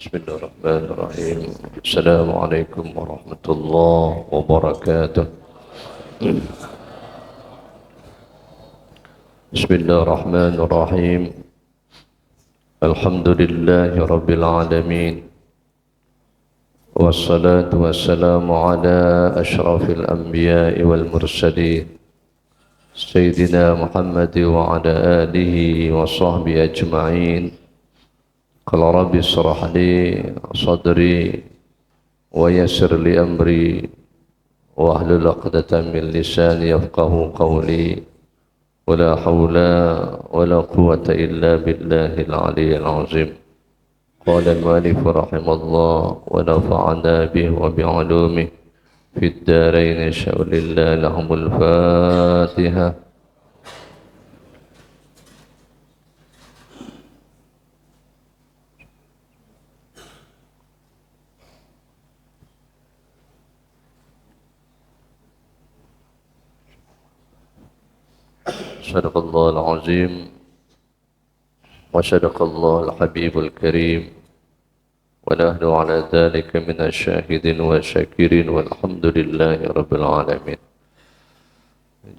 Bismillahirrahmanirrahim. Assalamualaikum warahmatullahi wabarakatuh. Bismillahirrahmanirrahim. Alhamdulillahi rabbil alamin. Wassalatu wassalamu ala ashrafil anbiya'i wal mursalin Sayyidina Muhammad wa ala alihi wa sahbihi ajma'in. Qala rabbi shrah li sadri wa yassir li amri wa hlul 'uqdatam min lisani yafqahu qawli. Wa la hawla wa la quwwata illa billahil 'aliyyil 'azim. Qala al-mu'allif rahimallahu wa nafa'ana bihi wa bi'ulumihi fid dharain insyaallah. Lahumul Fatihah. Sadaqallahul azim wa sadaqallahul habibul karim wa nahnu ala dhalika minasyahidin wa syakirin walhamdulillahi rabbil alamin.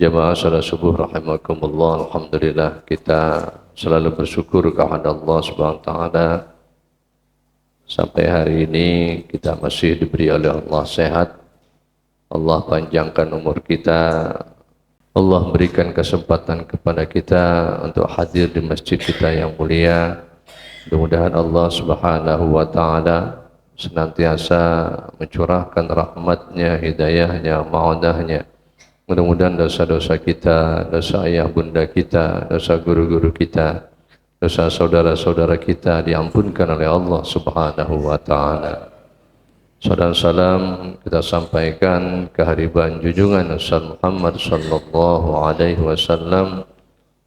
Jamaah salat subuh rahimakumullah, alhamdulillah kita selalu bersyukur kepada Allah Subhanahu wa taala sampai hari ini kita masih diberi oleh Allah sehat. Allah panjangkan umur kita. Allah berikan kesempatan kepada kita untuk hadir di masjid kita yang mulia. Mudah-mudahan Allah Subhanahu wa taala senantiasa mencurahkan rahmatnya, hidayahnya, ma'unahnya. Mudah-mudahan dosa-dosa kita, dosa ayah bunda kita, dosa guru-guru kita, dosa saudara-saudara kita diampunkan oleh Allah Subhanahu wa taala. Salam salam kita sampaikan kehadiran junjungan Nabi Muhammad sallallahu alaihi wasallam.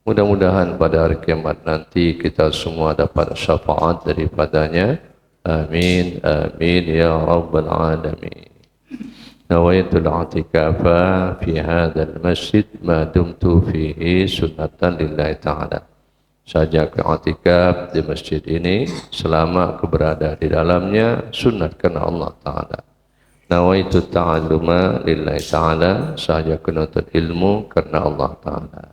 Mudah-mudahan pada hari kiamat nanti kita semua dapat syafaat daripadanya. Amin amin ya rabbal alamin. Nawaitul i'tikafa fi hadzal masjid ma dumtu fihi sunnatan lillahi ta'ala. Saja i'tikaf di masjid ini selama keberadaan di dalamnya sunat karena Allah Ta'ala. Nawaitu ta'alluma lillahi ta'ala, saja menuntut ilmu karena Allah Ta'ala.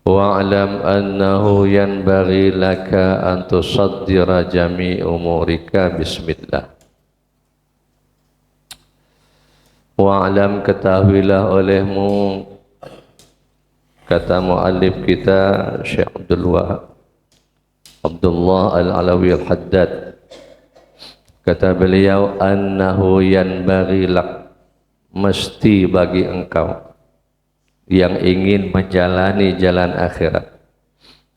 Wa'alam annahu yanbaghi laka an tusaddira jami' umurika bismillah. Wa'alam, ketahuilah olehmu, kata muallif kita Syekh Abdullah Al-Alawi Al-Haddad, kata beliau, annahu yanbaghi lak, mesti bagi engkau yang ingin menjalani jalan akhirat,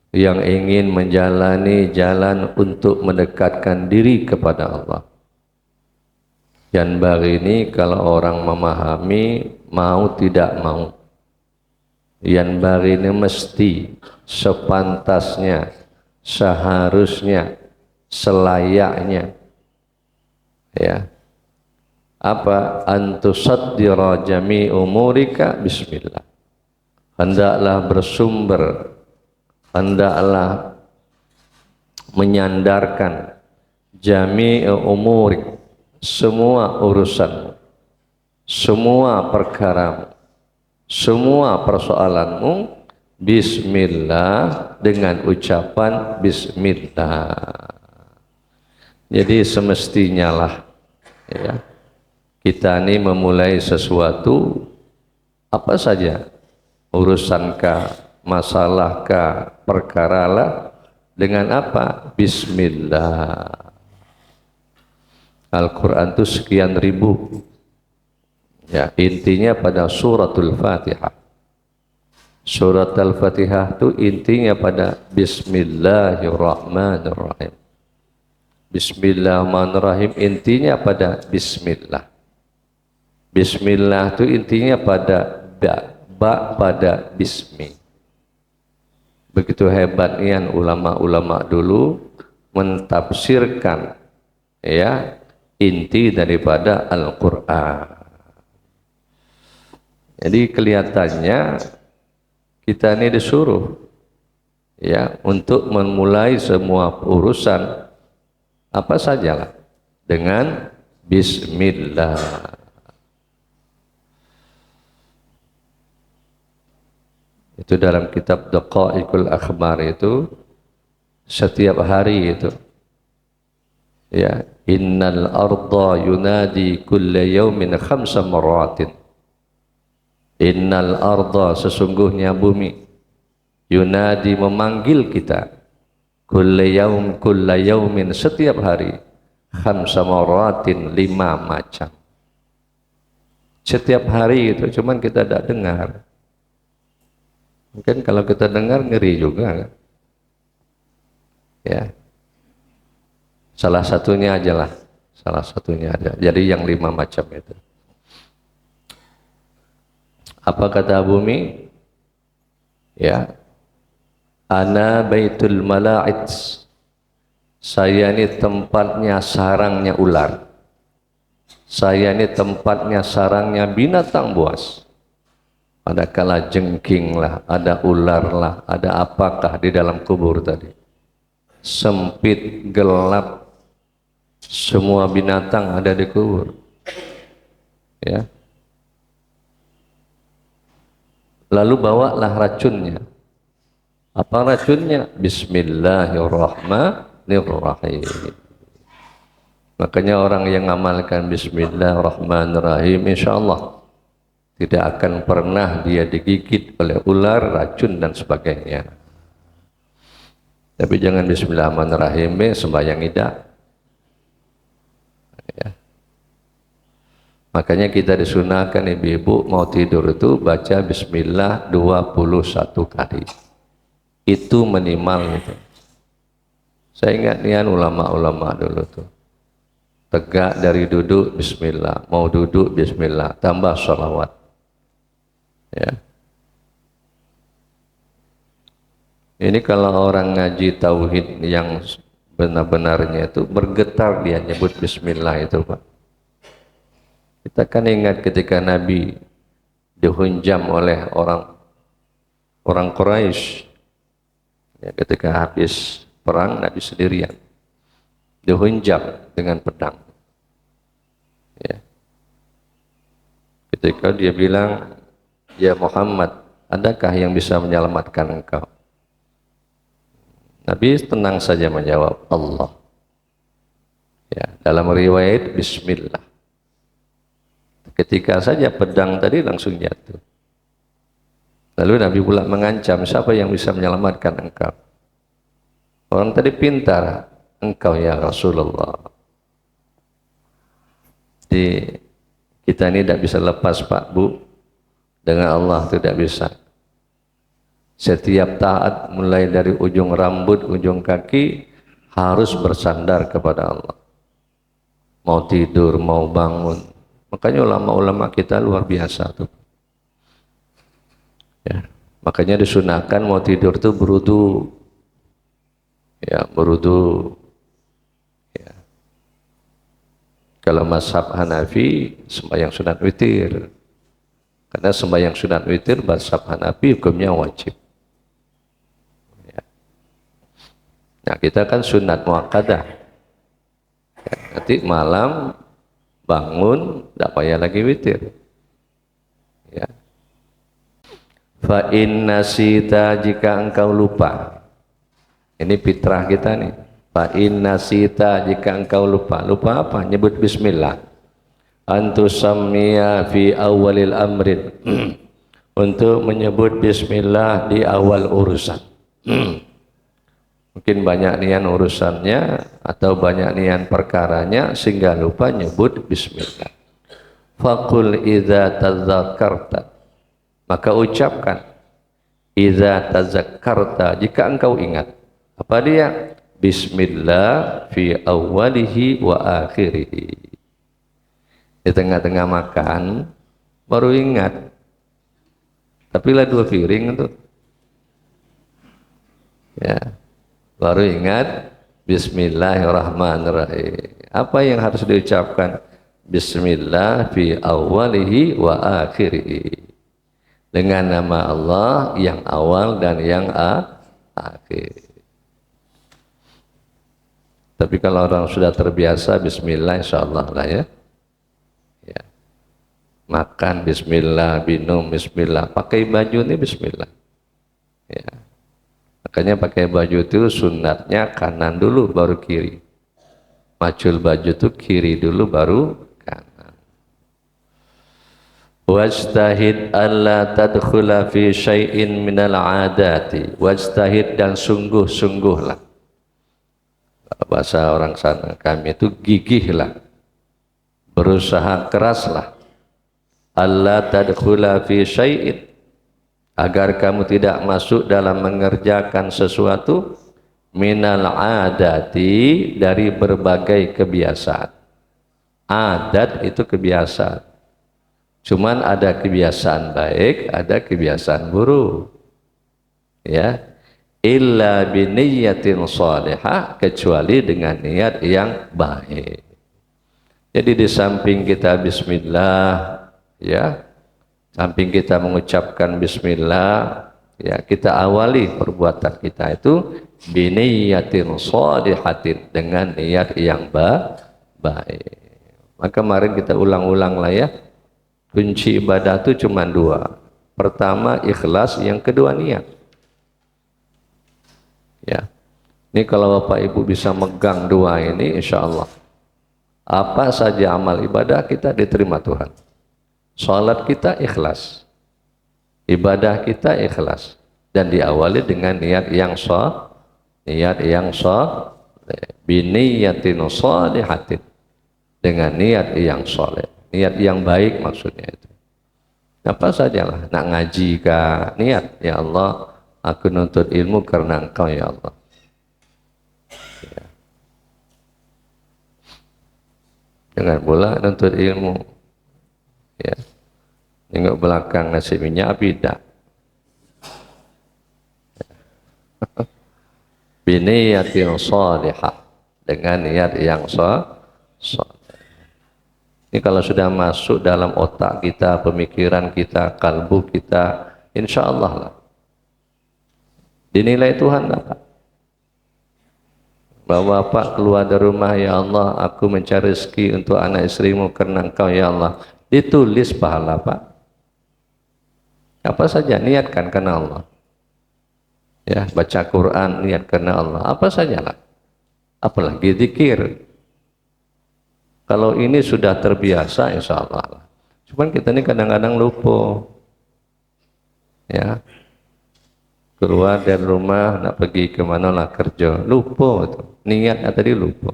yang ingin menjalani jalan untuk mendekatkan diri kepada Allah. Yanbaghi ini kalau orang memahami, mau tidak mau, yanbaghi ini mesti, sepantasnya, seharusnya, selayaknya, ya. Apa? Antusaddira jami' umurika bismillah. Hendaklah bersumber, hendaklah menyandarkan jami' umurik, semua urusan, semua perkaramu, semua persoalanmu, bismillah, dengan ucapan bismillah. Jadi semestinya lah, ya, kita ini memulai sesuatu, apa saja, urusankah, masalahkah, perkaralah, dengan apa? Bismillah. Al-Quran itu sekian ribu. Ya, intinya pada suratul Fatihah. Surat Al-Fatihah itu intinya pada Bismillahirrahmanirrahim. Bismillahirrahmanirrahim intinya pada Bismillah. Bismillah itu intinya pada ba pada Bismi. Begitu hebatnya ulama-ulama dulu mentafsirkan, ya, inti daripada Al-Quran. Jadi kelihatannya kita ini disuruh, ya, untuk memulai semua urusan apa sajalah dengan bismillah. Itu dalam kitab Daqaiqul Akhbar itu setiap hari itu ya, innal arda yunadi kulla yaumin khamsa marratin. Innal arda, sesungguhnya bumi, yunadi, memanggil kita, kulla yaumin, setiap hari, khamsa marratin, 5 macam. Setiap hari itu, cuman kita tidak dengar. Mungkin kalau kita dengar ngeri juga kan? Ya, salah satunya aja lah, salah satunya aja. Jadi yang 5 macam itu. Apa kata bumi? Ya, ana baitul mala'id, saya ini tempatnya sarangnya ular, saya ini tempatnya sarangnya binatang buas. Ada kala jengking lah, ada ular lah, ada apakah di dalam kubur tadi. Sempit, gelap, semua binatang ada di kubur. Ya. Lalu bawalah racunnya. Apa racunnya? Bismillahirrahmanirrahim. Makanya orang yang amalkan Bismillahirrahmanirrahim, insya Allah tidak akan pernah dia digigit oleh ular, racun dan sebagainya. Tapi jangan Bismillahirrahmanirrahim sembahyang tidak. Ya. Makanya kita disunahkan ibu-ibu mau tidur itu baca Bismillah 21 kali. Itu minimal itu. Saya ingat nian ulama-ulama dulu tuh. Tegak dari duduk Bismillah, mau duduk Bismillah, tambah sholawat. Ya. Ini kalau orang ngaji tauhid yang benar-benarnya itu bergetar dia nyebut Bismillah itu, Pak. Kita kan ingat ketika Nabi dihunjam oleh orang Quraisy, ya, ketika habis perang Nabi sendirian dihunjam dengan pedang. Ya. Ketika dia bilang, ya Muhammad, adakah yang bisa menyelamatkan engkau? Nabi tenang saja menjawab, Allah. Ya, dalam riwayat Bismillah. Ketika saja pedang tadi langsung jatuh. Lalu Nabi pula mengancam, siapa yang bisa menyelamatkan engkau? Orang tadi pintar, engkau ya Rasulullah. Kita ini tidak bisa lepas Pak Bu, dengan Allah tidak bisa. Setiap taat mulai dari ujung rambut, ujung kaki harus bersandar kepada Allah. Mau tidur, mau bangun. Makanya ulama-ulama kita luar biasa tuh. Ya, makanya disunahkan mau tidur tuh berudu. Ya, berudu. Ya. Kalau mazhab Hanafi sembahyang sunat witir. Karena sembahyang sunat witir mazhab Hanafi hukumnya wajib. Nah, kita kan sunat muakkadah. Ya, nanti malam bangun tidak payah lagi witir. Ya. Fa inna sita, jika engkau lupa. Ini fitrah kita nih. Fa inna sita, jika engkau lupa. Lupa apa? Nyebut bismillah. Antusammiya fi awalil amrin. Untuk menyebut bismillah di awal urusan. Mungkin banyak nian urusannya atau banyak nian perkaranya sehingga lupa nyebut bismillah. Faqul idza tadzakarta, maka ucapkan idza tadzakarta, jika engkau ingat. Apa dia? Bismillah fi awwalihi wa akhirihi. Di tengah-tengah makan baru ingat. Tapi lah 2 piring itu. Ya. Baru ingat Bismillahirrahmanirrahim. Apa yang harus diucapkan? Bismillah fi awwalihi wa akhirihi. Dengan nama Allah yang awal dan yang akhir. Tapi kalau orang sudah terbiasa, bismillah insya Allah lah ya. Ya. Makan bismillah, minum bismillah, pakai baju ini bismillah. Ya. Makanya pakai baju itu sunatnya kanan dulu baru kiri. Macul baju itu kiri dulu baru kanan. Wajtahid alla tadkhula fi syai'in minal adati. Wajtahid, dan sungguh-sungguhlah. Bahasa orang sana kami itu gigihlah, berusaha keraslah. Alla tadkhula fi syai'in, agar kamu tidak masuk dalam mengerjakan sesuatu minal adati, dari berbagai kebiasaan. Adat itu kebiasaan, cuman ada kebiasaan baik, ada kebiasaan buruk, ya. Illa biniyatin salihah, kecuali dengan niat yang baik. Jadi di samping kita bismillah, ya, samping kita mengucapkan bismillah, ya, kita awali perbuatan kita itu biniyatin shalihatin, dengan niat yang baik. Maka kemarin kita ulang-ulang lah ya, kunci ibadah itu cuma dua. Pertama ikhlas, yang kedua niat. Ya, ini kalau Bapak Ibu bisa megang dua ini, insya Allah apa saja amal ibadah kita diterima Tuhan. Salat kita ikhlas, ibadah kita ikhlas, dan diawali dengan niat yang biniyatin shalihatin, dengan niat yang soleh, niat yang baik maksudnya itu. Apa sajalah, nak ngaji kah, niat ya Allah, aku nuntut ilmu karena Engkau ya Allah. Ya. Jangan pula nuntut ilmu, ya, nengok belakang nasi minyak tidak. Biniyatin shalihah, dengan niat yang saleh. Ini kalau sudah masuk dalam otak kita, pemikiran kita, kalbu kita, insya Allah lah dinilai Tuhan apa? Bahwa Bapak keluar dari rumah, ya Allah, aku mencari rezeki untuk anak istrimu karena Engkau ya Allah. Ditulis pahala Pak. Apa saja niatkan karena Allah. Ya, baca Quran niat karena Allah. Apa sajalah. Apalagi zikir. Kalau ini sudah terbiasa, insya Allah. Cuman kita ini kadang-kadang lupa. Ya, keluar dari rumah nak pergi kemana lah, kerja, lupa itu. Niatnya tadi lupa.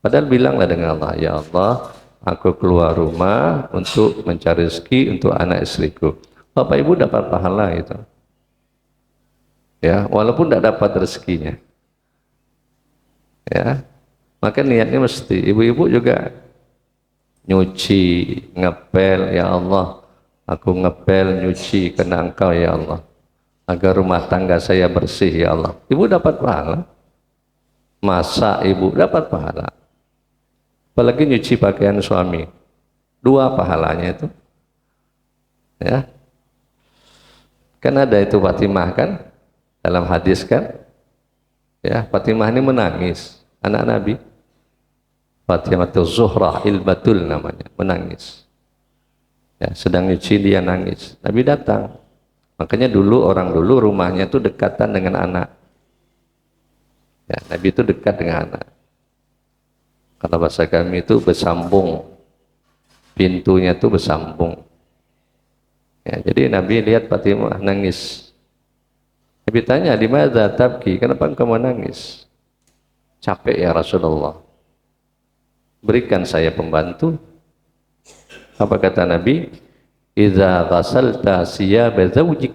Padahal bilanglah dengan Allah, ya Allah, aku keluar rumah untuk mencari rezeki untuk anak istriku. Bapak Ibu dapat pahala itu. Ya, walaupun tidak dapat rezekinya. Ya, maka niatnya mesti. Ibu-ibu juga nyuci, ngepel, ya Allah, aku ngepel, nyuci karena Engkau ya Allah, agar rumah tangga saya bersih ya Allah. Ibu dapat pahala. Masak ibu dapat pahala. Apalagi nyuci pakaian suami, dua pahalanya itu. Ya, kan ada itu Fatimah kan, dalam hadis kan, ya, Fatimah ini menangis, anak Nabi. Fatimatul Zuhrah Ilbatul namanya, menangis. Ya, sedang nyuci dia nangis. Nabi datang. Makanya dulu orang dulu rumahnya itu dekatan dengan anak. Ya, Nabi itu dekat dengan anak. Kalau bahasa kami itu bersambung, pintunya itu bersambung. Ya, jadi Nabi lihat Fatimah nangis. Nabi tanya, di mana tabki? Kenapa kamu nangis? Capek ya Rasulullah. Berikan saya pembantu. Apa kata Nabi? Idza ghasalta siyaba zawjik,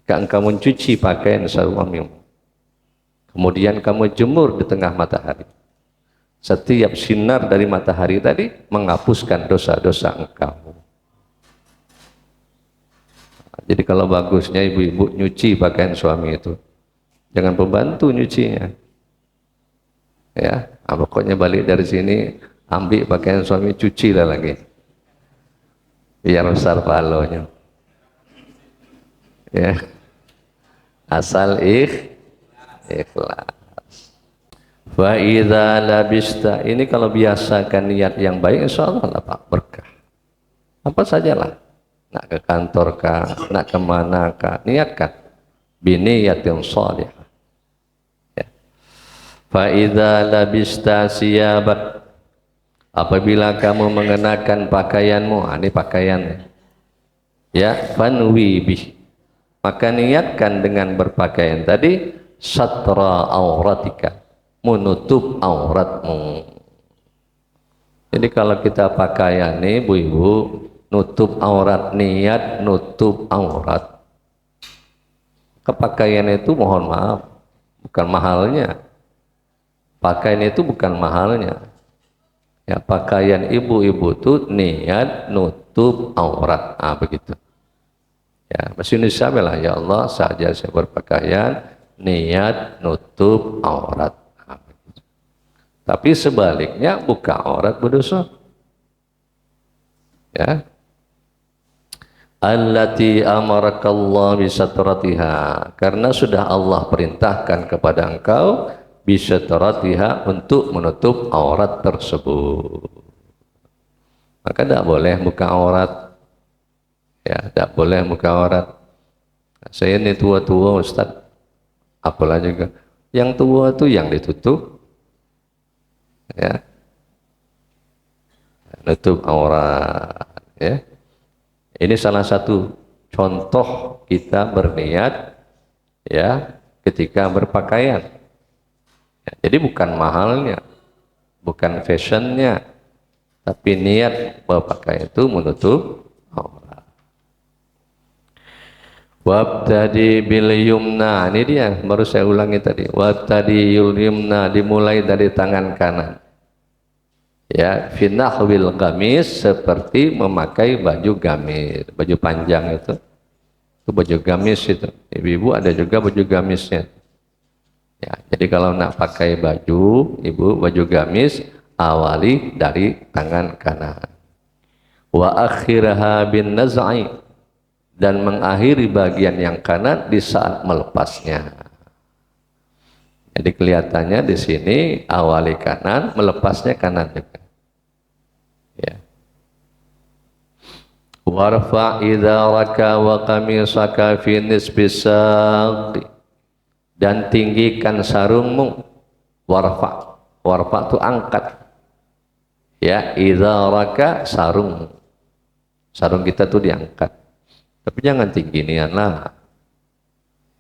jika engkau mencuci pakaian suamimu, kemudian kamu jemur di tengah matahari, setiap sinar dari matahari tadi menghapuskan dosa-dosa engkau. Jadi kalau bagusnya ibu-ibu nyuci pakaian suami itu, jangan pembantu nyucinya. Ya, pokoknya balik dari sini ambil pakaian suami, cuci lah lagi, biar besar pahalanya. Ya, asal ikhlas. Wa idza labista, ini kalau biasakan niat yang baik insyaallah dapat berkah. Apa sajalah, nak ke kantor kah, nak kemana kah, niatkan biniyatin shalihah. Ya. Fa idza labista siyabak, apabila kamu mengenakan pakaianmu, ini pakaian ya, fanwi bih, maka niatkan dengan berpakaian tadi satra auratika, menutup auratmu. Jadi kalau kita pakaian nih ibu-ibu, nutup aurat, niat nutup aurat, kepakaian itu mohon maaf bukan mahalnya, pakaian itu bukan mahalnya ya. Pakaian ibu-ibu tuh niat nutup aurat, begitu ya. Masih Indonesia lah, ya Allah saja saya berpakaian niat nutup aurat. Tapi sebaliknya buka aurat berdosa. Ya. Allati amarakallah bisatratiha, karena sudah Allah perintahkan kepada engkau bisatratiha, untuk menutup aurat tersebut. Maka tidak boleh buka aurat. Ya, tidak boleh buka aurat. Saya ini tua-tua Ustaz. Apalah juga. Yang tua itu yang ditutup. Ya, nutup aurat ya. Ini salah satu contoh kita berniat ya ketika berpakaian ya, jadi bukan mahalnya, bukan fashionnya, tapi niat berpakaian itu menutup aurat. Wabtadi bil yumna, ini dia baru saya ulangi tadi. Wabtadi yumna, dimulai dari tangan kanan. Ya, finahwil gamis, seperti memakai baju gamis, baju panjang itu baju gamis itu. Ibu-ibu ada juga baju gamisnya. Ya, jadi kalau nak pakai baju, ibu baju gamis, awali dari tangan kanan. Wa akhiraha bin naz'i, dan mengakhiri bagian yang kanan di saat melepasnya. Jadi kelihatannya di sini awali kanan, melepasnya kanan juga. Ya. Warfa idharaka wa qamisaka fi nisbis saqi, dan tinggikan sarungmu. Warfa, warfa itu angkat. Ya, idharaka sarungmu. Sarung kita tuh diangkat. Tapi jangan tinggi nian lah.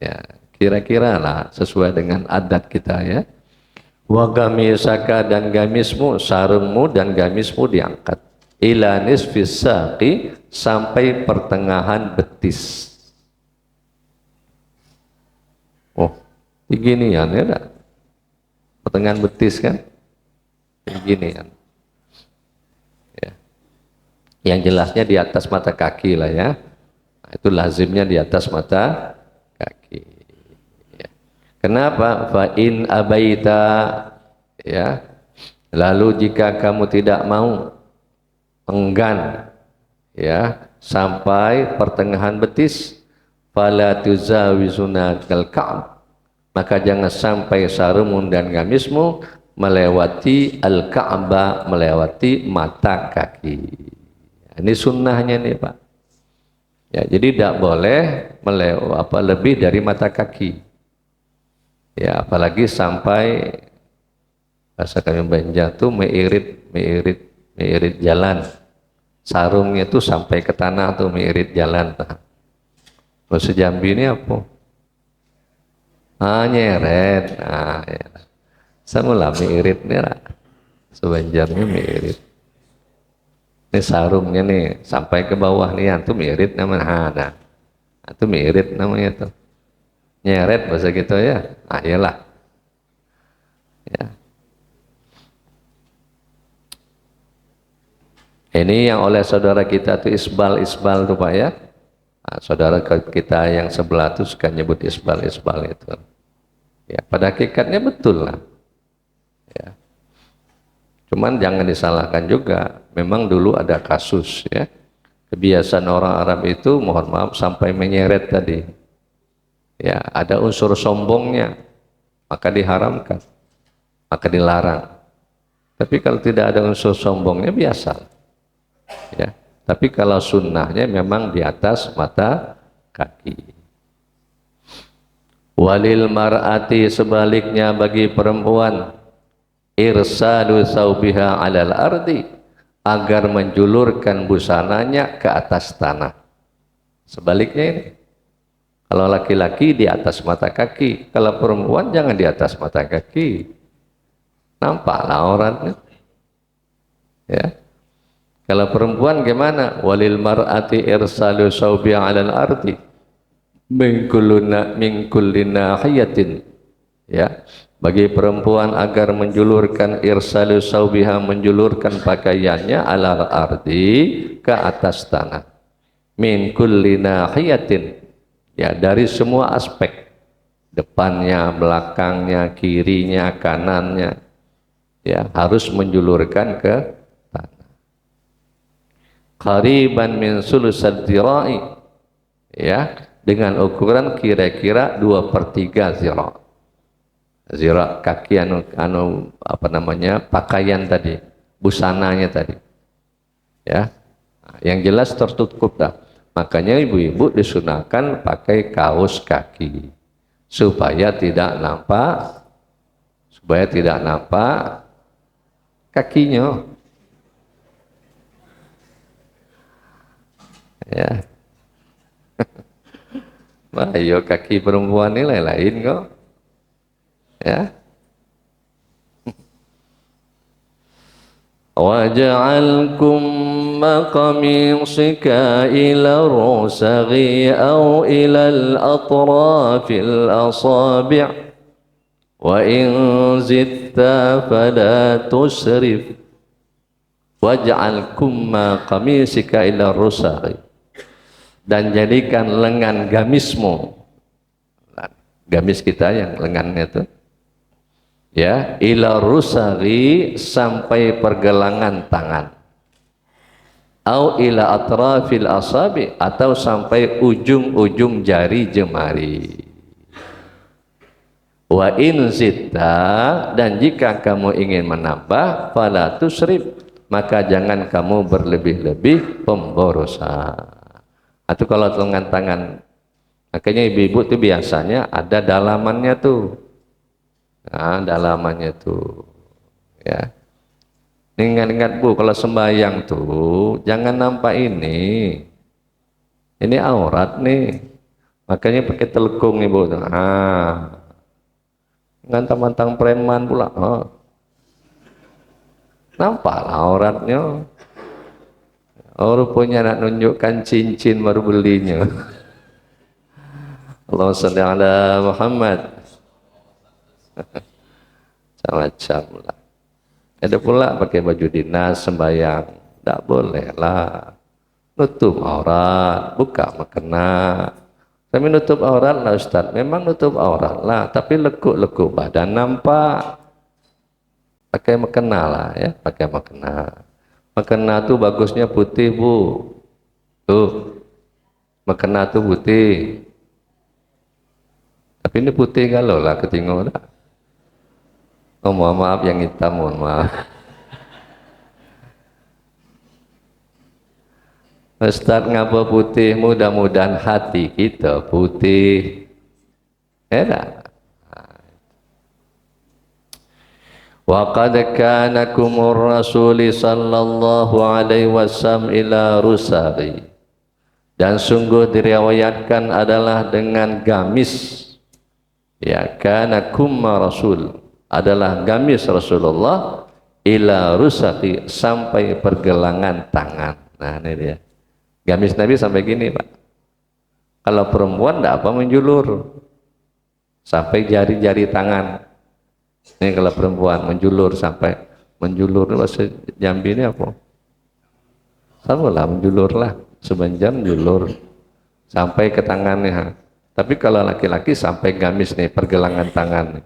Ya, kira-kira lah sesuai dengan adat kita ya. Wa gamisaka, dan gamismu, sarungmu dan gamismu diangkat. Ila nisfis saqi, sampai pertengahan betis. Oh, tinggi nian ya enggak? Pertengahan betis kan? Tinggi nian. Ya. Yang jelasnya di atas mata kaki lah ya. Itu lazimnya di atas mata kaki ya. Kenapa? Fa in abaita, ya, lalu jika kamu tidak mau, enggan ya sampai pertengahan betis, fala tuzawizuna kal ka'b, maka jangan sampai sarungmu dan gamismu melewati al-ka'bah, melewati mata kaki. Ini sunnahnya nih Pak. Ya, jadi tidak boleh lebih dari mata kaki. Ya, apalagi sampai bahasa kami Banjar tuh meirit jalan. Sarungnya tuh sampai ke tanah tuh meirit jalan. Bahasa Jambi ini apa? Nyeret. Ya. Semula meirit nih lah. Sebanjarnya meirit. Ini sarungnya nih sampai ke bawah nih, antum mirit namanya. Nah, antum mirit namanya tuh. Nyeret bahasa gitu ya. Iyalah. Ya. Ini yang oleh saudara kita tuh isbal tuh Pak ya. Nah, saudara kita yang sebelah tuh suka nyebut isbal itu. Ya, pada hakikatnya betul lah. Ya. Cuman jangan disalahkan juga, memang dulu ada kasus ya, kebiasaan orang Arab itu mohon maaf sampai menyeret tadi ya, ada unsur sombongnya, maka diharamkan maka dilarang. Tapi kalau tidak ada unsur sombongnya biasa, ya. Tapi kalau sunnahnya memang di atas mata kaki. Walil mar'ati, sebaliknya bagi perempuan, irsalu thawbiha 'alal ardi, agar menjulurkan busananya ke atas tanah. Sebaliknya ini, kalau laki-laki di atas mata kaki, kalau perempuan jangan di atas mata kaki, nampaklah auratnya, ya. Kalau perempuan gimana? Walil mar'ati irsalu thawbiha 'alal ardi min kulli nahiyatin, ya, bagi perempuan agar menjulurkan irsalu saubiha, menjulurkan pakaiannya, alal ardi, ke atas tanah, min kulli nahiyatin, ya, dari semua aspek, depannya, belakangnya, kirinya, kanannya, ya, harus menjulurkan ke tanah. Qariban min sulusad dhira'i, ya, dengan ukuran kira-kira 2/3 zira'. Zira' kaki apa namanya, pakaian tadi, busananya tadi, ya. Yang jelas tertutup dah. Makanya ibu-ibu disunahkan pakai kaos kaki supaya tidak nampak kakinya, ya. Ayo, kaki perempuan ini lain kok, ya. Waj'alkum maqamisika ila rusaghi aw ila al-atrafil asabi' wa in zitta fala tusrif. Waj'alkum maqamisika ila rusaghi, dan jadikan lengan gamismu, gamis kita yang lengannya itu, ya, ila rusaghi, sampai pergelangan tangan, au ila atrafil asabi, atau sampai ujung-ujung jari jemari. Wa in zitta, dan jika kamu ingin menambah, fala tusrif, maka jangan kamu berlebih-lebih pemborosan. Atau kalau lengan tangan, makanya ibu-ibu tuh biasanya ada dalamannya tuh, nah, dalamannya tuh, ya. Ingat-ingat Bu, kalau sembahyang tuh jangan nampak ini aurat nih, makanya pakai telekung ibu tuh. Ah, ngantang-ngantang preman pula, oh, nampaklah auratnya. Oh, rupanya nak nunjukkan cincin baru belinya. Allahumma shalli ala Muhammad. Macam-macam lah. Ada pula pakai baju dinas sembahyang, tidak boleh lah. Nutup aurat, buka mukena. Kami nutup aurat lah Ustaz, memang nutup aurat lah, tapi lekuk-lekuk badan nampak. Pakai mukena lah, ya, pakai mukena. Mukena tuh bagusnya putih Bu, tuh mukena tuh putih, tapi ini putih galau lah ketinggalan. Oh, mohon maaf yang hitam, mohon maaf. Ustaz ngapa putih? Mudah-mudahan hati kita putih, ya. Wa qad kana kumur rasuli sallallahu alaihi wasallam ila rusari, dan sungguh diriwayatkan adalah dengan gamis, ya, kana kumma rasul, adalah gamis Rasulullah, ila rusari, sampai pergelangan tangan. Nah, ini dia gamis Nabi sampai gini Pak. Kalau perempuan tidak apa, menjulur sampai jari-jari tangan. Ini kalau perempuan menjulur sampai, menjulur bahasa Jambi ini apa? Sama lah, menjulur lah, sebenjam menjulur sampai ke tangannya. Tapi kalau laki-laki sampai gamis nih, pergelangan tangan nih.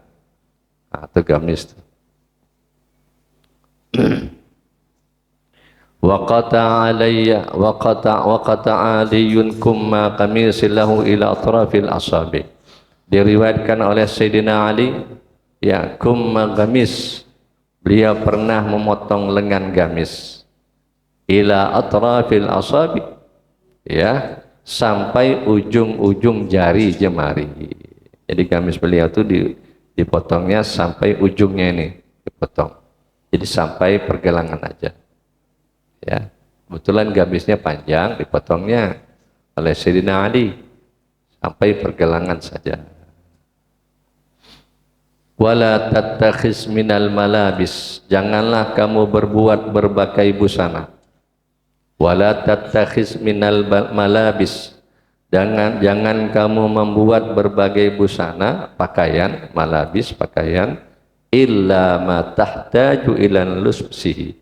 Nah, itu gamis. Waqata aliyun kumma qamisillahu ila atrafil asabi. Diriwayatkan oleh Sayyidina Ali, ya, kumma gamis, beliau pernah memotong lengan gamis, ila atrafil asabi, ya, sampai ujung-ujung jari jemari. Jadi gamis beliau itu dipotongnya sampai ujungnya ini dipotong. Jadi sampai pergelangan aja. Ya, kebetulan gamisnya panjang, dipotongnya oleh Sayyidina Ali sampai pergelangan saja. Wala tattakhiz minal malabis, janganlah kamu berbuat berbagai busana. Wala tattakhiz minal malabis, jangan kamu membuat berbagai busana, pakaian, malabis, pakaian, illa ma tahtaju ilan lusbsihi,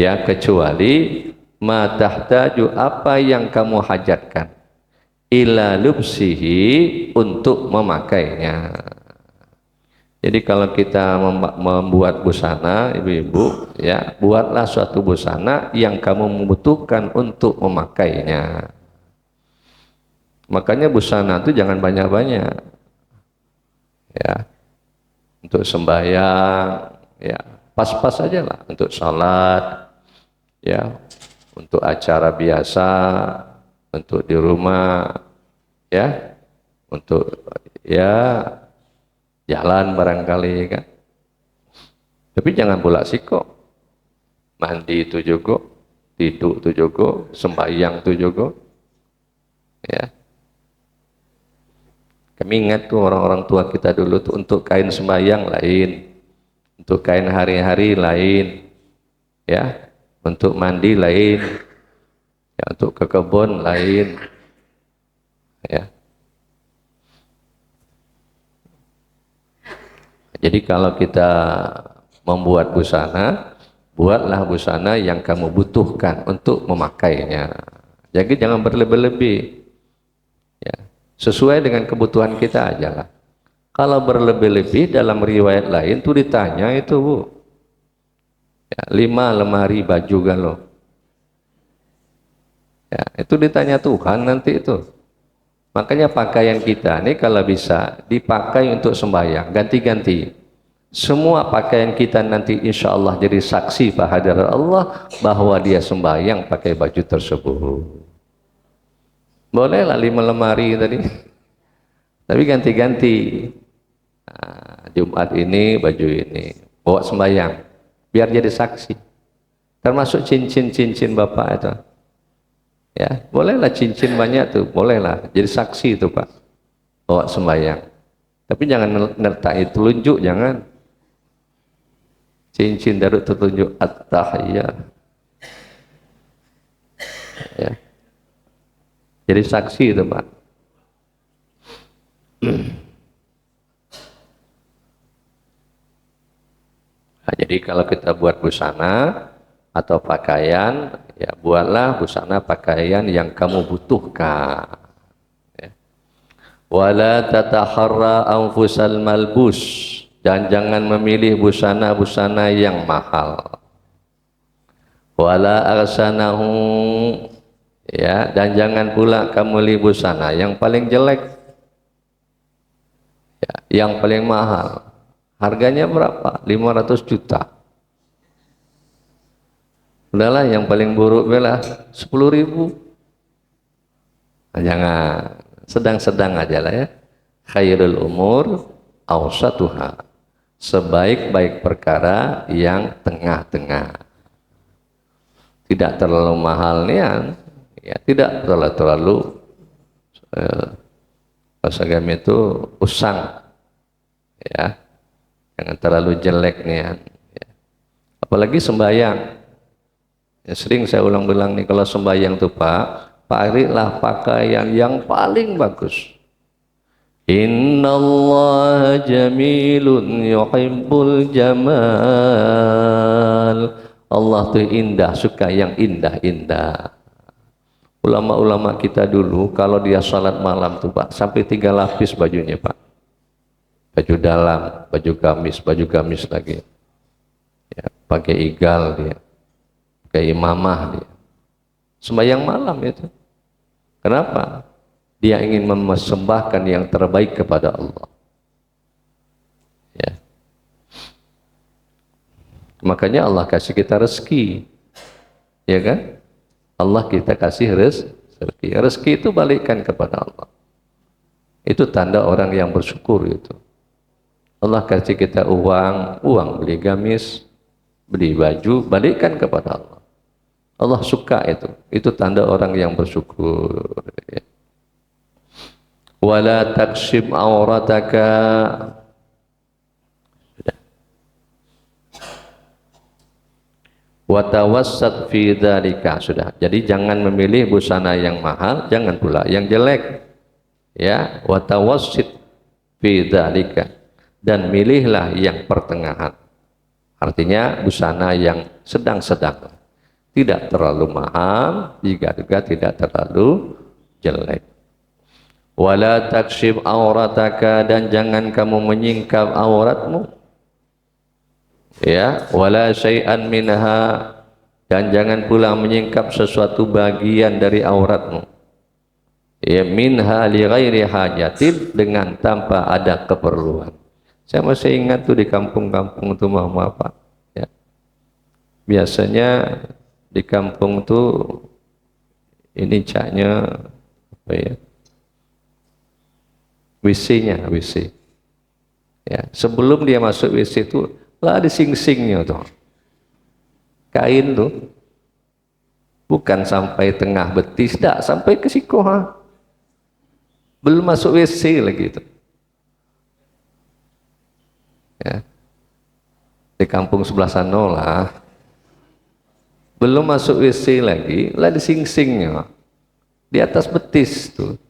ya, kecuali ma tahtaju, apa yang kamu hajatkan, ila lubsihi, untuk memakainya. Jadi kalau kita membuat busana, ibu-ibu, ya, buatlah suatu busana yang kamu membutuhkan untuk memakainya. Makanya busana itu jangan banyak-banyak, ya, untuk sembahyang, ya, pas-pas aja lah, untuk salat, ya, untuk acara biasa, untuk di rumah, ya, untuk, ya, jalan barangkali, kan. Tapi jangan pula sikok, mandi itu juga, tidur itu juga, sembahyang itu juga, ya. Kami ingat tuh orang-orang tua kita dulu tuh, untuk kain sembahyang lain, untuk kain hari-hari lain, ya, untuk mandi lain, ya, untuk ke kebun lain, ya. Jadi kalau kita membuat busana, buatlah busana yang kamu butuhkan untuk memakainya. Jadi jangan berlebih-lebih, ya, sesuai dengan kebutuhan kita aja lah. Kalau berlebih-lebih, dalam riwayat lain tuh ditanya itu, Bu, ya, 5 lemari baju galau, ya, itu ditanya Tuhan nanti itu. Makanya pakaian kita ini kalau bisa dipakai untuk sembahyang, ganti-ganti. Semua pakaian kita nanti insya Allah jadi saksi hadirat Allah bahwa dia sembahyang pakai baju tersebut. Bolehlah 5 lemari tadi, tapi ganti-ganti. Nah, Jumat ini baju ini, bawa sembahyang, biar jadi saksi. Termasuk cincin-cincin Bapak itu. Ya, bolehlah cincin banyak tuh, bolehlah jadi saksi itu Pak, bawa sembahyang. Tapi jangan nertai telunjuk, jangan. Cincin darut tertunjuk at-tahiyah, ya, jadi saksi itu Pak. Nah, jadi kalau kita buat busana atau pakaian, ya, buatlah busana pakaian yang kamu butuhkan, ya. Wala tataharra anfusal malbus, dan jangan memilih busana-busana yang mahal. Wala arsanahu, ya, dan jangan pula kamu beli busana yang paling jelek, ya, yang paling mahal. Harganya berapa? 500 juta. Udahlah yang paling buruk belah 10.000. Nah, jangan, sedang-sedang aja lah, ya. Khairul umur awsatuha, sebaik-baik perkara yang tengah-tengah. Tidak terlalu mahal nian, ya, tidak terlalu bahasa kami itu usang, ya, jangan terlalu jelek nian, ya. Apalagi sembahyang, ya, sering saya ulang-ulang nih, kalau sembahyang tuh Pak, pakailah pakaian yang paling bagus. Innallaha jamilun yuhibbul jamal. Allah tuh indah, suka yang indah-indah. Ulama-ulama kita dulu kalau dia salat malam tuh Pak, sampai 3 lapis bajunya Pak. Baju dalam, baju gamis lagi. Ya, pakai igal dia, pakai imamah dia. Sembahyang malam itu. Kenapa? Dia ingin mempersembahkan yang terbaik kepada Allah, ya. Makanya Allah kasih kita rezeki, ya kan? Allah kita kasih rezeki. Rezeki itu balikkan kepada Allah. Itu tanda orang yang bersyukur itu. Allah kasih kita uang beli gamis, beli baju, balikkan kepada Allah. Allah suka itu. Itu tanda orang yang bersyukur. Wala takshib aurataka. Watawassat fi dzalika. Sudah. Jadi jangan memilih busana yang mahal, jangan pula yang jelek. Ya, watawassit fi dzalika. Dan milihlah yang pertengahan. Artinya busana yang sedang-sedang. Tidak terlalu mahal, juga tidak terlalu jelek. Wala takshib aurataka, dan jangan kamu menyingkap auratmu. Ya, wala syai'an minha, dan jangan pula menyingkap sesuatu bagian dari auratmu. Ya, minha li ghairi hajatin, dengan tanpa ada keperluan. Saya masih ingat tuh di kampung-kampung tuh mama apa ya. Biasanya di kampung tuh ini caknya apa ya? WC-nya, WC. Ya, sebelum dia masuk WC itu lah ada sing-singnya tuh. Kain tuh bukan sampai tengah betis, tidak sampai ke siku, ha. Belum masuk WC lagi itu. Ya. Di kampung sebelah sana lah. Belum masuk WC lagi, lah ada sing-singnya. Di atas betis tuh.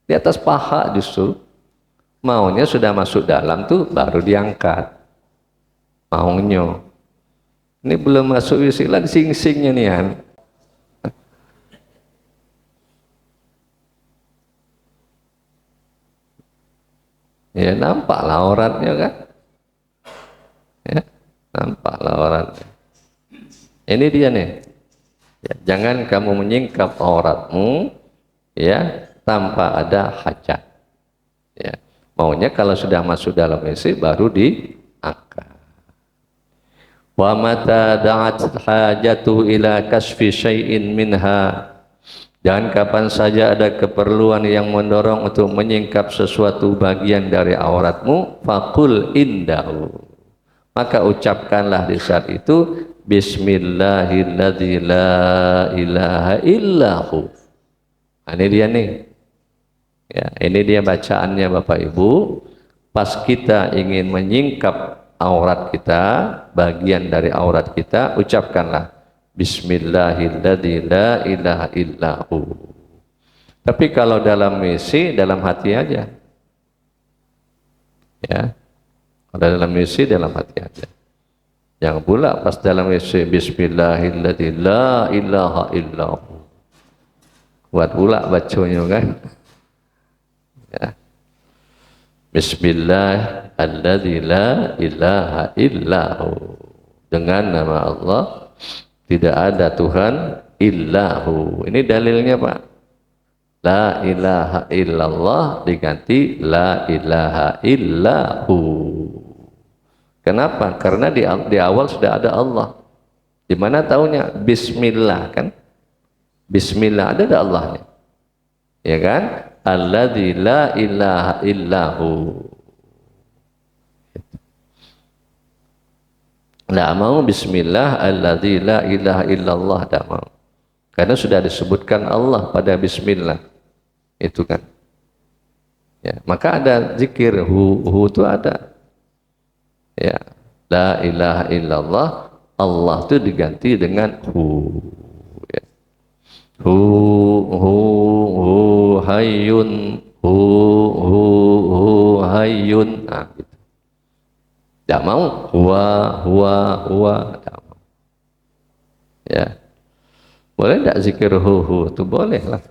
Di atas paha justru. Maunya sudah masuk dalam tuh baru diangkat. Maunya. Ini belum masuk WC lah di sing-singnya nih kan. Ya nampaklah auratnya kan. Ya, nampaklah auratnya. Ini dia nih. Ya, jangan kamu menyingkap auratmu ya tanpa ada hajat. Ya. Maunya kalau sudah masuk dalam WC baru diangkat. Wa mata da'at hajatu ila kasfi syai'in minha, dan kapan saja ada keperluan yang mendorong untuk menyingkap sesuatu bagian dari auratmu, faqul indahu, maka ucapkanlah di saat itu bismillahilladzi la ilaha illahu. Ini dia nih. Ya, ini dia bacaannya Bapak Ibu. Pas kita ingin menyingkap aurat kita, bagian dari aurat kita, ucapkanlah bismillahilladzi la ilaha illahu. Tapi kalau dalam WC, dalam hati aja. Ya. Kalau dalam WC, dalam hati aja. Yang pula pas dalam WC bismillahilladzi la ilaha illahu. Buat pula bacanya kan. Ya. Bismillah alladzi la ilaha illahu. Dengan nama Allah tidak ada Tuhan illahu. Ini dalilnya Pak. La ilaha illallah diganti la ilaha illahu. Kenapa? Karena di awal sudah ada Allah. Di mana taunya? Bismillah kan? Bismillah ada Allahnya. Ya kan? Alladzi la ilaha illahu. Tidak mau bismillah alladzi la ilaha illallah, tidak mau. Karena sudah disebutkan Allah pada bismillah. Itu kan. Ya, maka ada zikir hu itu ada. Ya, la ilaha illallah, Allah itu diganti dengan hu. Ya. Hu hayyun, hu hayyun. Nah, gitu. Tidak mau huwa, tidak mau. Ya. Boleh tidak zikir hu itu boleh lah.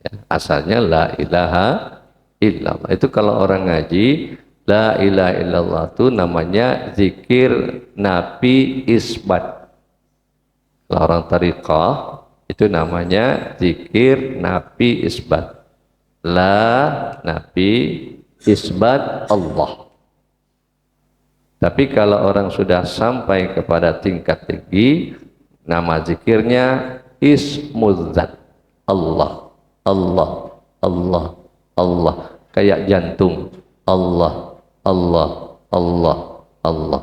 Ya, asalnya la ilaha illallah. Itu kalau orang ngaji la ilaha illallah itu namanya zikir nafi isbat. Kalau orang tariqah itu namanya zikir nafi isbat. La nafi isbat Allah. Tapi kalau orang sudah sampai kepada tingkat tinggi, nama zikirnya Ismuzzat. Allah, Allah, Allah, Allah. Kayak jantung. Allah, Allah, Allah, Allah.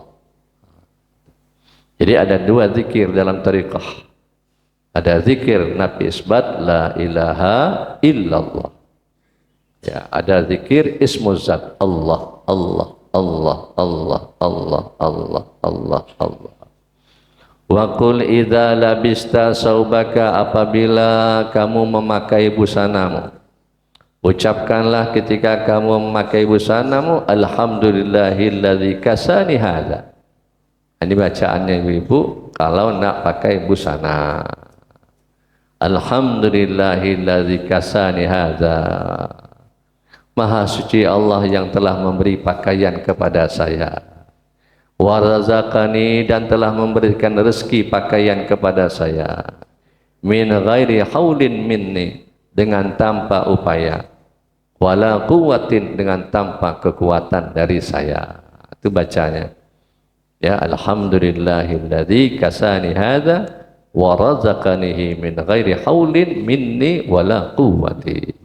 Jadi ada dua zikir dalam tariqah. Ada zikir nafi isbat la ilaha illallah. Ya, ada zikir Ismuzzat. Allah, Allah, Allah, Allah, Allah, Allah, Allah, Allah. Wa qul idza labista saubaka, apabila kamu memakai busanamu, ucapkanlah ketika kamu memakai busanamu, alhamdulillahilladzi kasani hadza. Ini bacaannya ibu kalau nak pakai busana. Alhamdulillahilladzi kasani hadza. Maha suci Allah yang telah memberi pakaian kepada saya. Wa razaqani, dan telah memberikan rezeki pakaian kepada saya. Min ghairi haulin minni, dengan tanpa upaya. Wala quwwatin, dengan tanpa kekuatan dari saya. Itu bacanya. Ya, alhamdulillahilladzi kasani hadza wa razaqanihi min ghairi haulin minni wala quwwati.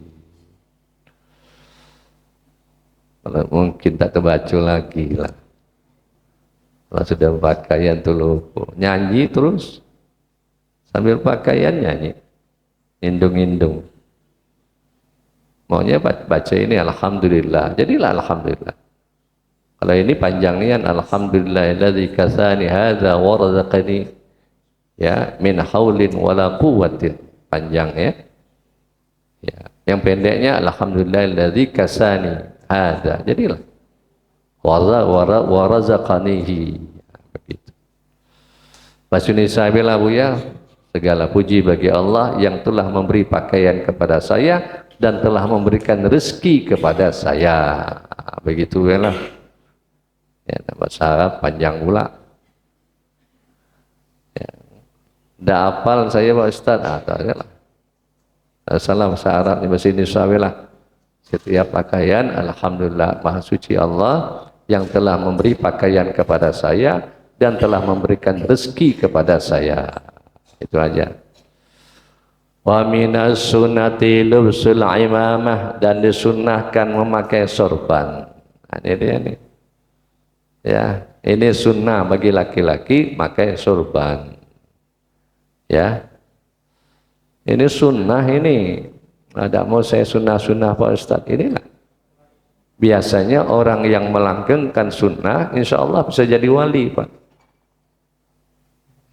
Kalau mungkin tak terbaca lagi lah. Kalau sudah pakaian tuh lupa, nyanyi terus sambil pakaian nyanyi, indung-indung. Maunya baca ini alhamdulillah, jadilah alhamdulillah. Kalau ini panjang nian, alhamdulillahilladzi kasani hadza wa razaqani, ya, min haulin wala quwwatin, panjang ya. Ya, yang pendeknya alhamdulillahilladzi kasani hadza, jadilah wa razaqanihi. Begitu. Bahasa Indonesia bila Buya, segala puji bagi Allah yang telah memberi pakaian kepada saya dan telah memberikan rezeki kepada saya. Begitu lah. Ya, bahasa Arab panjang pula. Ya. Dah hafal saya Pak Ustaz, tak lah. Salam bahasa Arab di bahasa Indonesia lah. Setiap pakaian, alhamdulillah, maha suci Allah yang telah memberi pakaian kepada saya dan telah memberikan rezeki kepada saya. Itu aja. Wa minas sunnati lubsul imamah, dan disunnahkan memakai sorban. Nah, ini dia nih. Ya, ini sunnah bagi laki-laki pakai sorban. Ya. Ini sunnah ini. Ada mau saya sunnah-sunnah Pak Ustadz, inilah. Biasanya orang yang melanggengkan sunnah, insya Allah bisa jadi wali Pak.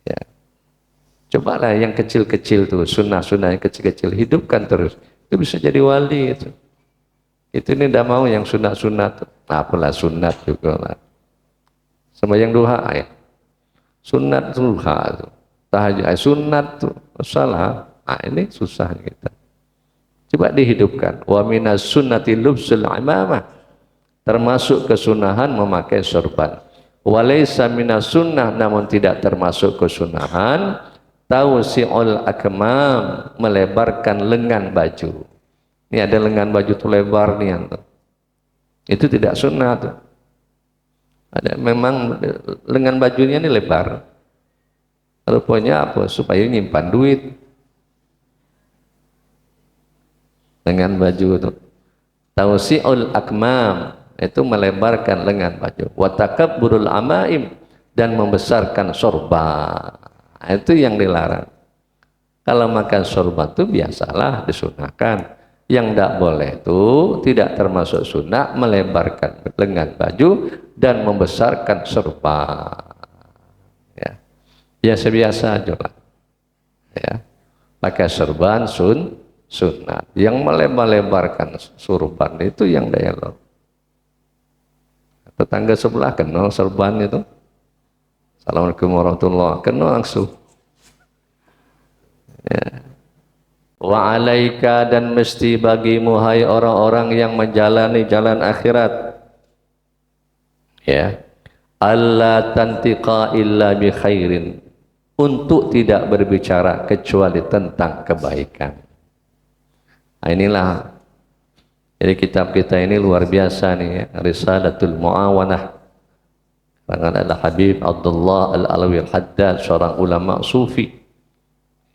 Ya. Cobalah yang kecil-kecil tuh, sunnah-sunnah yang kecil-kecil, hidupkan terus. Itu bisa jadi wali itu. Itu ini tidak mau yang sunat-sunat. Apalah sunat juga lah. Sembahyang duha ya. Sunat duha tuh. Tahajud sunat tuh. Salah. Nah, ini susah kita. Coba dihidupkan. Wa minas sunnati lubsul imamah. Termasuk kesunahan memakai sorban. Walaysa minas sunnah, namun tidak termasuk kesunahan tausi'ul akmam, melebarkan lengan baju. Ini ada lengan baju tuh lebar nih yang itu tidak sunnah tuh. Ada memang lengan bajunya ini lebar. Rupanya apa? Supaya nyimpan duit. Lengan baju itu tausi'ul akmam, itu melebarkan lengan baju. Wa takabburul amaim, dan membesarkan sorban. Itu yang dilarang. Kalau makan sorban itu biasalah disunahkan. Yang tidak boleh itu tidak termasuk sunnah melebarkan lengan baju dan membesarkan sorban. Ya, biasa-biasa aja lah. Ya, pakai sorban sunnah. Yang melebar-lebarkan sorban itu yang dialog. Tetangga sebelah kenal sorban itu. Assalamualaikum warahmatullahi wabarakatuh. Kenal langsung. Ya. Wa alaika, dan mesti bagimu hai orang-orang yang menjalani jalan akhirat. Ya. Alla tantiqa illa bi khairin. Untuk tidak berbicara kecuali tentang kebaikan. Nah, inilah. Jadi kitab kita ini luar biasa nih ya. Risalatul Mu'awanah. Karangan Al-Habib Abdullah Al-Alawi Al-Haddad, seorang ulama sufi.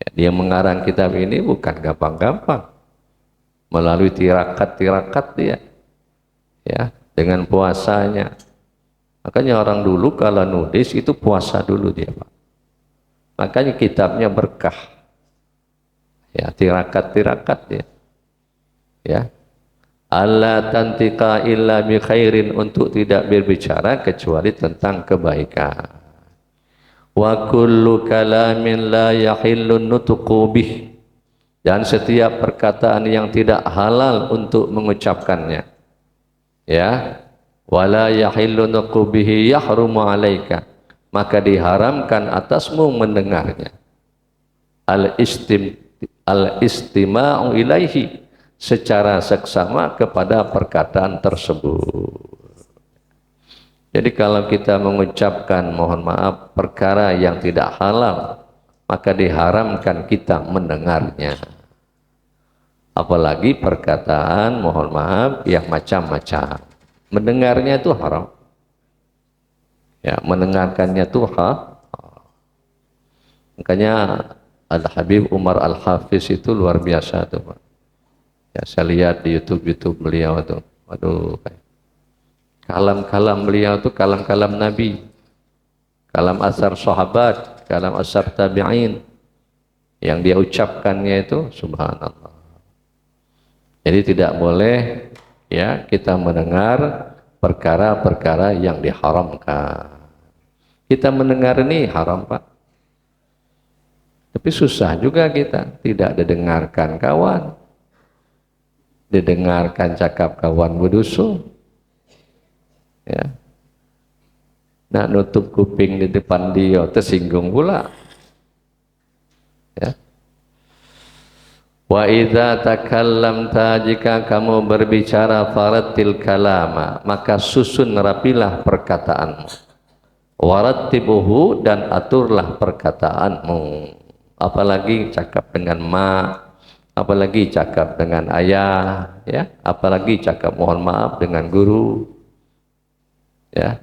Ya, dia mengarang kitab ini bukan gampang-gampang. Melalui tirakat-tirakat dia. Ya, dengan puasanya. Makanya orang dulu kalau nulis itu puasa dulu dia, Pak. Makanya kitabnya berkah. Ya, tirakat-tirakat dia. Ya. Alla tantika illa bi khairin, untuk tidak berbicara kecuali tentang kebaikan. Wa kullu kalamin la yahillu nutqu bih, dan setiap perkataan yang tidak halal untuk mengucapkannya. Ya, wala yahillu nutqu bihi yahrumu alaika, maka diharamkan atasmu mendengarnya. Al-istima'u ilaihi, secara seksama kepada perkataan tersebut. Jadi kalau kita mengucapkan, mohon maaf, perkara yang tidak halal, maka diharamkan kita mendengarnya. Apalagi perkataan, mohon maaf, yang macam-macam. Mendengarnya itu haram. Ya, mendengarkannya itu haram. Makanya Al-Habib Umar Al-Hafiz itu luar biasa tuh, Pak. Ya, saya lihat di YouTube beliau tuh. Waduh, kalam-kalam beliau tuh kalam-kalam Nabi. Kalam asar sahabat, kalam asar tabi'in. Yang dia ucapkannya itu subhanallah. Jadi tidak boleh ya kita mendengar perkara-perkara yang diharamkan. Kita mendengar ini haram, Pak. Tapi susah juga kita, tidak didengarkan kawan. Didengarkan cakap kawan berdusu, ya. Nak nutup kuping di depan dia, tersinggung pula. Ya. Wa idza takallamta, jika kamu berbicara, faratil kalama, maka susun rapilah perkataanmu. Warattibuhu, dan aturlah perkataanmu. Apalagi cakap dengan apalagi cakap dengan ayah, ya, apalagi cakap mohon maaf dengan guru, ya.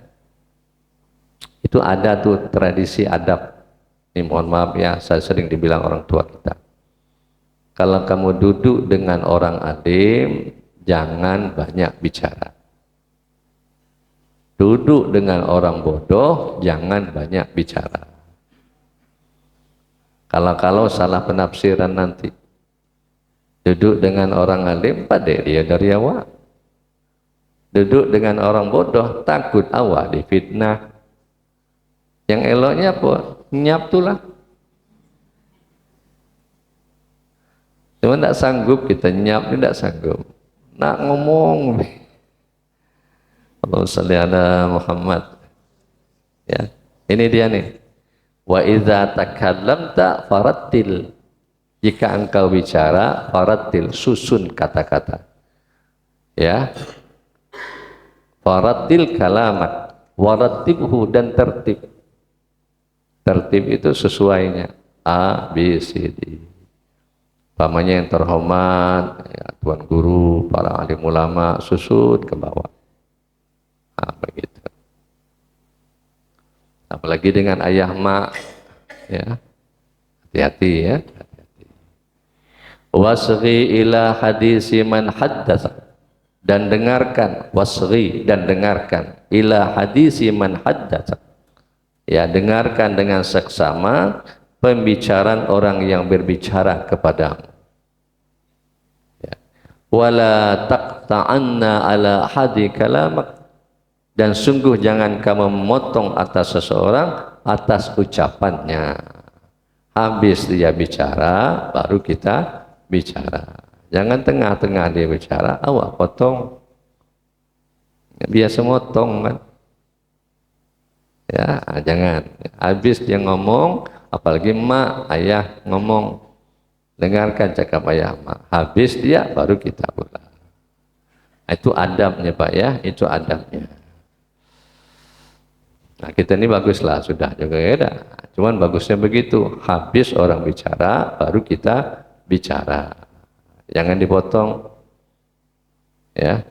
Itu ada tuh tradisi adab. Ini mohon maaf ya, saya sering dibilang orang tua kita. Kalau kamu duduk dengan orang alim, jangan banyak bicara. Duduk dengan orang bodoh, jangan banyak bicara. Kalau salah penafsiran nanti. Duduk dengan orang alim, pada dia dari awak. Duduk dengan orang bodoh, takut awak difitnah. Yang eloknya apa? Nyap tulah. Cuma tidak sanggup kita nyap, tidak sanggup. Nak ngomong. Allahumma shalli ala Muhammad. Ya, ini dia nih. Wa idza takallamta farattil. Jika engkau bicara, farattil, susun kata-kata. Ya. Farattil kalamak, warattibhu, dan tertib. Tertib itu sesuainya. A, B, C, D. Pamannya yang terhormat, ya, tuan guru, para alim ulama, susun ke bawah. Nah, begitu. Apalagi dengan ayah mak, ya. Hati-hati ya. Wasghi ila hadisi man haddatsa, dan dengarkan, wasghi, dan dengarkan, ila hadisi man haddatsa, ya, dengarkan dengan seksama pembicaraan orang yang berbicara kepadamu. Ya. Wala taqta'anna ala hadi kalamak, dan sungguh jangan kamu memotong atas seseorang atas ucapannya. Habis dia bicara, baru kita bicara. Jangan tengah-tengah dia bicara, awak potong. Biasa motong kan. Ya, jangan. Habis dia ngomong, apalagi mak, ayah ngomong, dengarkan cakap ayah mak. Habis dia, baru kita pula. Itu adabnya, Pak ya, itu adabnya. Nah, kita ini baguslah, sudah juga ya. Cuman bagusnya begitu. Habis orang bicara, baru kita bicara. Jangan dipotong. Ya.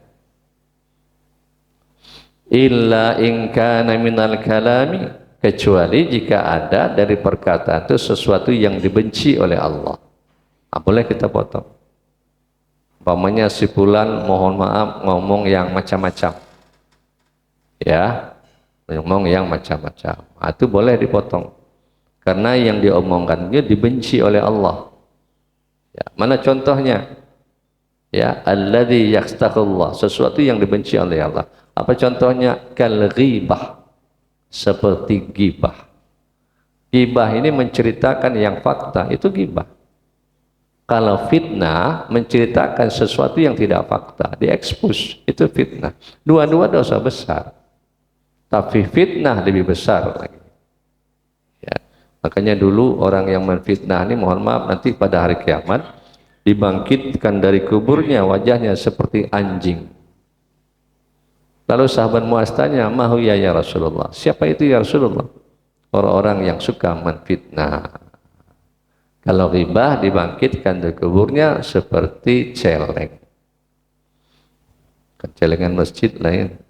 illa in kana minal kalami, kecuali jika ada dari perkataan itu sesuatu yang dibenci oleh Allah. Boleh kita potong. Umpamanya si fulan mohon maaf ngomong yang macam-macam, ya, ngomong yang macam-macam, itu boleh dipotong karena yang diomongkannya dibenci oleh Allah. Ya, mana contohnya? Ya, alladzi yastaghfirullah, sesuatu yang dibenci oleh Allah. Apa contohnya? Kal ghibah, seperti ghibah. Ghibah ini menceritakan yang fakta, itu ghibah. Kalau fitnah menceritakan sesuatu yang tidak fakta, diekspos, itu fitnah. Dua-dua dosa besar, tapi fitnah lebih besar lagi. Ya. Makanya dulu orang yang menfitnah ini, mohon maaf, nanti pada hari kiamat dibangkitkan dari kuburnya wajahnya seperti anjing. Lalu sahabat Muaz tanya, mahu ya Rasulullah, siapa itu ya Rasulullah? Orang-orang yang suka menfitnah. Kalau ghibah dibangkitkan dari kuburnya seperti celeng. Celengan masjid lain.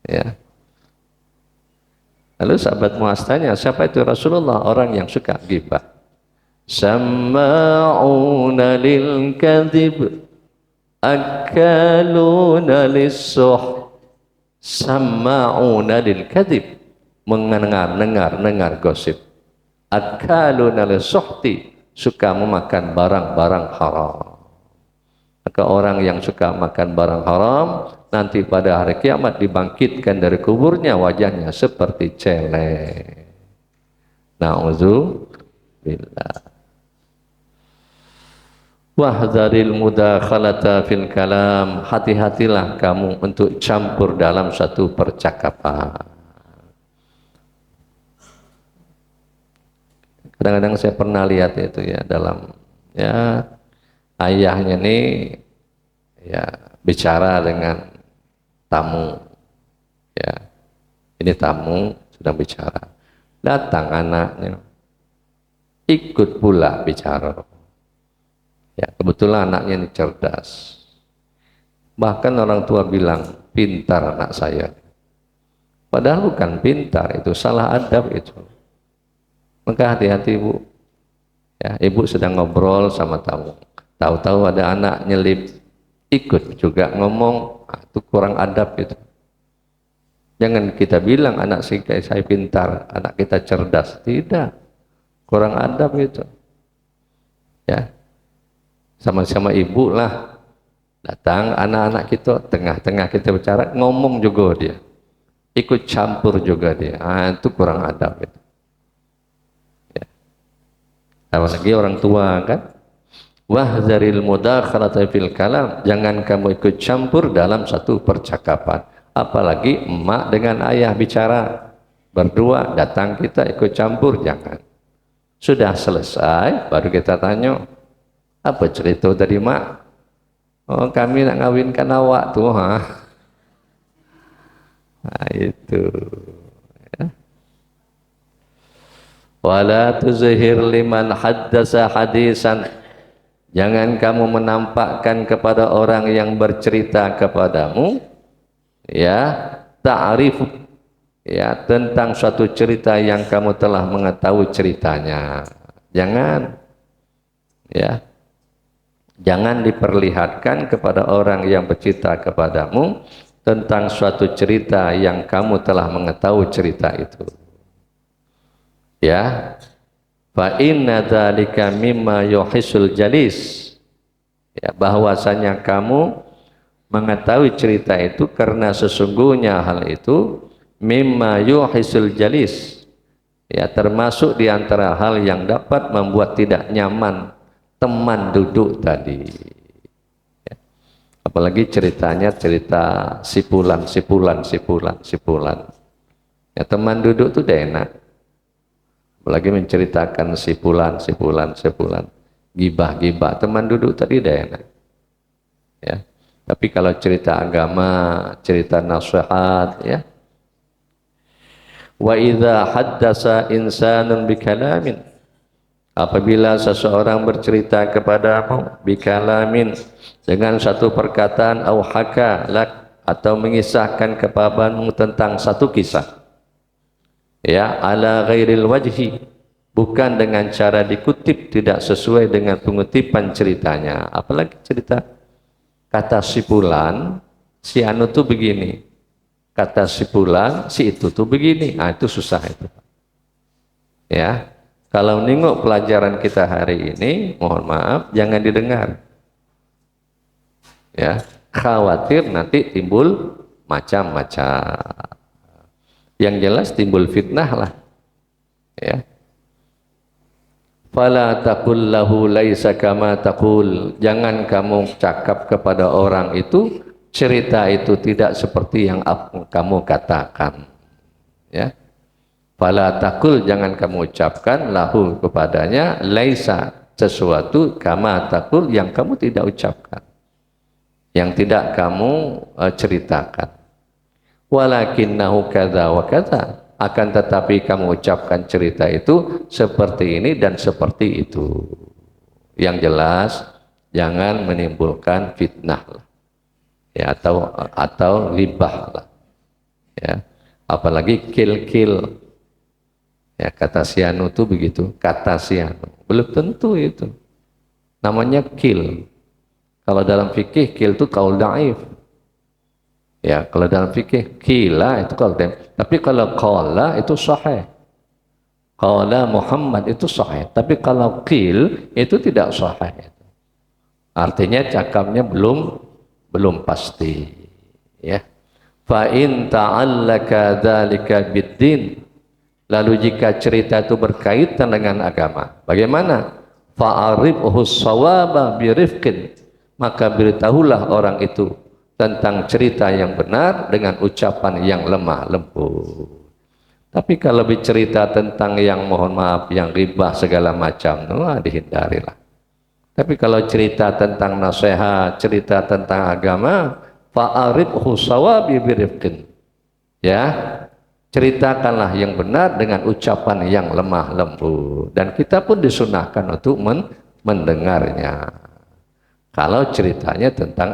Ya. Lalu sahabat Muaz tanya, siapa itu Rasulullah? Orang yang suka ghibah. Samma'una lil kadhib, akaluna lis-suh. Samma'una lil kadhib, mendengar gosip. Akaluna lis-suhti, suka memakan barang-barang haram. Maka orang yang suka makan barang haram nanti pada hari kiamat dibangkitkan dari kuburnya wajahnya seperti celeng. Na'udzubillah. Wahdharil mudakhalata fil kalam, hati-hatilah kamu untuk campur dalam satu percakapan. Kadang-kadang saya pernah lihat itu ya, dalam ya ayahnya nih ya bicara dengan tamu, ya ini tamu sedang bicara, datang anaknya ikut pula bicara. Ya, kebetulan anaknya ini cerdas. Bahkan orang tua bilang, pintar anak saya. Padahal bukan pintar, itu salah adab itu. Maka hati-hati ibu. Ya, ibu sedang ngobrol sama tamu. Tahu-tahu ada anak nyelip, ikut juga ngomong, itu kurang adab itu. Jangan kita bilang anak saya pintar, anak kita cerdas. Tidak. Kurang adab itu. Ya. Sama-sama ibu lah, datang anak-anak kita, tengah-tengah kita bicara, ngomong juga dia, ikut campur juga dia, itu kurang adab itu. Ya. Apalagi orang tua kan, wahdzaril mudakhalata fil kalam, jangan kamu ikut campur dalam satu percakapan. Apalagi emak dengan ayah bicara berdua, datang kita ikut campur, jangan. Sudah selesai baru kita tanya, apa cerita tadi mak? Oh, kami nak ngawinkan awak tuh, ha? Nah, itu. Ya. Wala tuzhir liman haddasa hadisan, jangan kamu menampakkan kepada orang yang bercerita kepadamu, ya, ta'rif, ya, tentang suatu cerita yang kamu telah mengetahui ceritanya. Jangan, ya. Jangan diperlihatkan kepada orang yang bercerita kepadamu tentang suatu cerita yang kamu telah mengetahui cerita itu. Ya, fa inna dzalika mimma yuhisul jalis. Ya, bahwasanya kamu mengetahui cerita itu karena sesungguhnya hal itu mimma yuhisul jalis. Ya, termasuk di antara hal yang dapat membuat tidak nyaman teman duduk tadi. Ya. Apalagi ceritanya cerita sipulan. Ya, teman duduk tuh udah enak. Apalagi menceritakan sipulan. Gibah. Teman duduk tadi udah enak. Ya. Tapi kalau cerita agama, cerita nasihat, ya. Wa idza haddasa insanun bikalamin, apabila seseorang bercerita kepadamu bikalamin, dengan satu perkataan, au haka lak, atau mengisahkan kepadamu tentang satu kisah, ya, ala ghairil wajhi, bukan dengan cara dikutip, tidak sesuai dengan pengutipan ceritanya. Apalagi cerita kata si fulan, si anu tuh begini, kata si fulan, si itu tuh begini. Nah, itu susah itu, ya. Kalau nengok pelajaran kita hari ini, mohon maaf, jangan didengar, ya. Khawatir nanti timbul macam-macam. Yang jelas timbul fitnah lah, ya. Fala taqul lahu laisa kama taqul, jangan kamu cakap kepada orang itu cerita itu tidak seperti yang kamu katakan, ya. Fala taqul, jangan kamu ucapkan lahu kepadanya laisa, sesuatu kama taqul yang kamu tidak ucapkan, yang tidak kamu ceritakan. Walakinnahu kadza wa kadza, akan tetapi kamu ucapkan cerita itu seperti ini dan seperti itu. Yang jelas jangan menimbulkan fitnah lah, ya, atau ghibah lah, ya. Apalagi kill, ya, kata si anu itu begitu, kata si anu, belum tentu itu namanya kill. Kalau dalam fikih kill itu qaul dhaif, ya. Kalau dalam fikih kila itu qaul dhaif, tapi kalau qala itu sahih. Qala Muhammad itu sahih, tapi kalau qil itu tidak sahih. Artinya cakapnya belum pasti, ya. Fa in ta'allaka dzalika biddin, lalu jika cerita itu berkaitan dengan agama, bagaimana? Fa'aribhu shawaba birifqin, maka beritahulah orang itu tentang cerita yang benar dengan ucapan yang lemah lembut. Tapi kalau bercerita tentang yang mohon maaf, yang ghibah segala macam, dihindarilah. Tapi kalau cerita tentang nasihat, cerita tentang agama, fa'aribhu shawabi birifqin, ya, ceritakanlah yang benar dengan ucapan yang lemah lembut. Dan kita pun disunahkan untuk mendengarnya kalau ceritanya tentang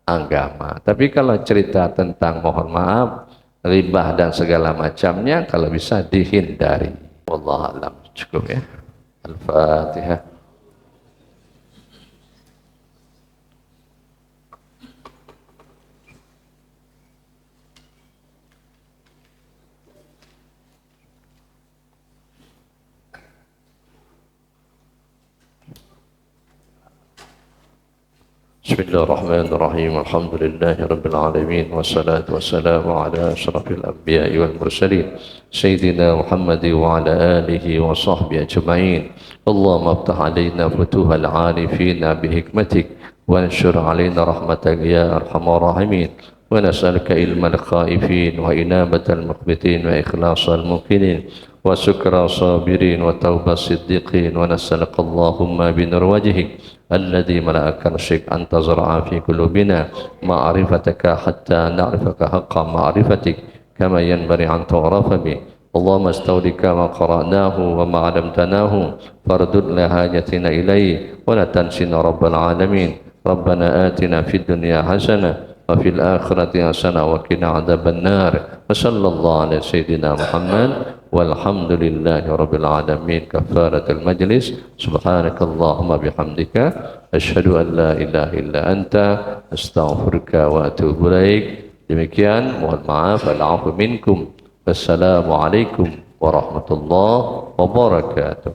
agama. Tapi kalau cerita tentang mohon maaf, ribah dan segala macamnya, kalau bisa dihindari. Wallahu a'lam. Cukup, ya. Al-Fatihah. Bismillahirrahmanirrahim. Alhamdulillahi rabbil alamin, wassalatu wassalamu ala asyrafil anbiya'i wal mursalin sayyidina Muhammad wa ala alihi wa sahbihi ajma'in. Allahumma aftah alaina futuhal arifina bihikmatik wa anshur alaina rahmatak ya arhamar rahimin. Wa nas'aluka ilmal khaifin wa inabatal muqbitin wa ikhlasal muqinin wa sukra sabirin wa taubas siddiqin. Wa nas'aluka Allahumma binur wajhik الذي ملأ كرشك أن تزرع في قلوبنا معرفتك حتى نعرفك حق معرفتك كما ينبغي أن تعرف به. اللهم استودعك ما قرأناه وما علمتناه فاردد لحاجتنا إليه ولا تنسنا رب العالمين. ربنا آتنا في الدنيا حسنة وفي الآخرة حسنة وقنا عذاب النار. وصلى الله على سيدنا محمد والحمد لله رب العالمين. كفارة المجلس. سبحانك اللهم بحمدك أشهد أن لا إله إلا أنت أستغفرك وأتوب إليك. Demikian, mohon maaf, al-'afwu minkum. Wassalamualaikum warahmatullahi wabarakatuh.